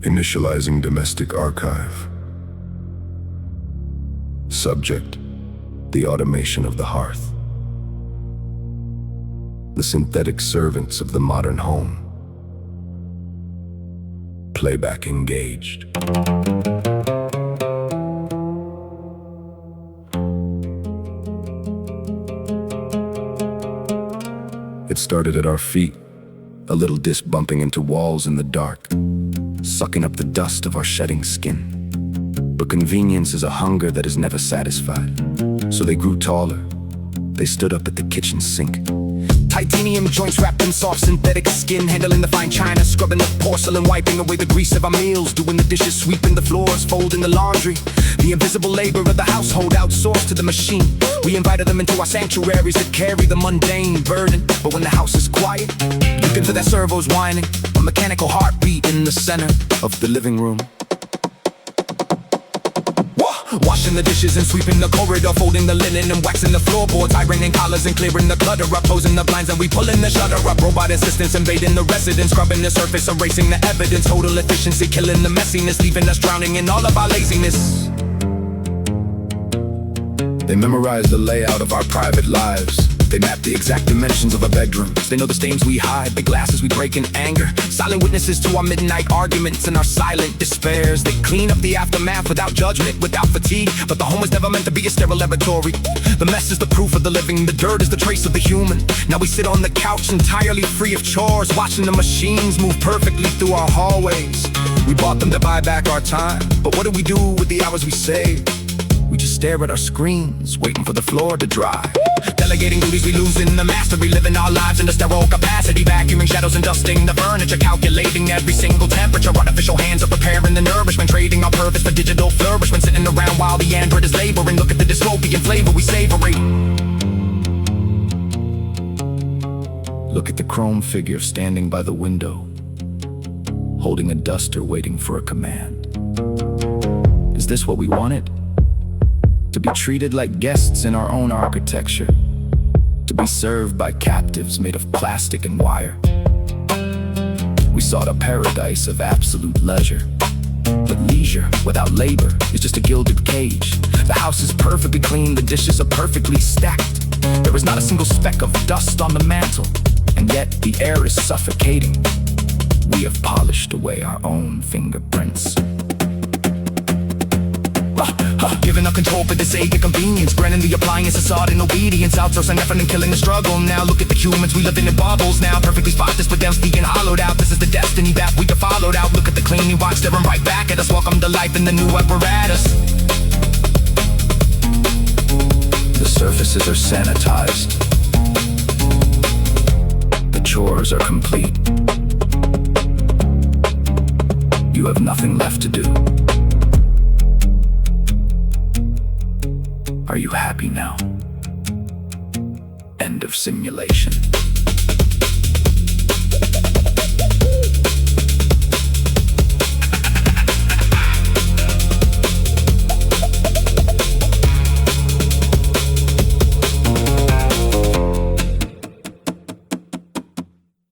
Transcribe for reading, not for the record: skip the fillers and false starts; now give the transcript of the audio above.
Initializing domestic archive. Subject: the automation of the hearth. The synthetic servants of the modern home. Playback engaged. It started at our feet, a little disc bumping into walls in the dark, sucking up the dust of our shedding skin. But convenience is a hunger that is never satisfied. So they grew taller. They stood up at the kitchen sink. Titanium joints wrapped in soft synthetic skin, handling the fine china, scrubbing the porcelain, wiping away the grease of our meals, doing the dishes, sweeping the floors, folding the laundry. The invisible labor of the household outsourced to the machine. We invited them into our sanctuaries to carry the mundane burden. But when the house is quiet, you can feel that servo's whining, a mechanical heartbeat in the center of the living room. Washing the dishes and sweeping the corridor, folding the linen and waxing the floorboards, ironing collars and clearing the clutter up, closing the blinds and we pulling the shutter up. Robot assistants invading the residence, scrubbing the surface, erasing the evidence. Total efficiency, killing the messiness, leaving us drowning in all of our laziness. They memorize the layout of our private lives. They map the exact dimensions of our bedrooms. They know the stains we hide, the glasses we break in anger, silent witnesses to our midnight arguments and our silent despairs. They clean up the aftermath without judgment, without fatigue. But the home was never meant to be a sterile laboratory. The mess is the proof of the living, the dirt is the trace of the human. Now we sit on the couch entirely free of chores, watching the machines move perfectly through our hallways. We bought them to buy back our time, but what do we do with the hours we save? We just stare at our screens, waiting for the floor to dry. Delegating duties we lose in the mastery, living our lives in a sterile capacity, vacuuming shadows and dusting the furniture, calculating every single temperature. Artificial hands are preparing the nourishment, trading our purpose for digital flourishment, sitting around while the android is laboring. Look at the dystopian flavor we savory. Look at the chrome figure standing by the window, holding a duster, waiting for a command. Is this what we wanted? To be treated like guests in our own architecture, to be served by captives made of plastic and wire. We sought a paradise of absolute leisure, but leisure without labor is just a gilded cage. The house is perfectly clean, the dishes are perfectly stacked. There is not a single speck of dust on the mantle, and yet the air is suffocating. We have polished away our own fingerprints. Giving up control for the sake of convenience, branding the appliance facade in obedience, outsourcing effort and killing the struggle. Now look at the humans, we live in bubbles now, perfectly spotless with them speaking hollowed out. This is the destiny that we have followed out. Look at the cleaning watch staring right back at us. Welcome to life in the new apparatus. The surfaces are sanitized. The chores are complete. You have nothing left to do. Are you happy now? End of simulation.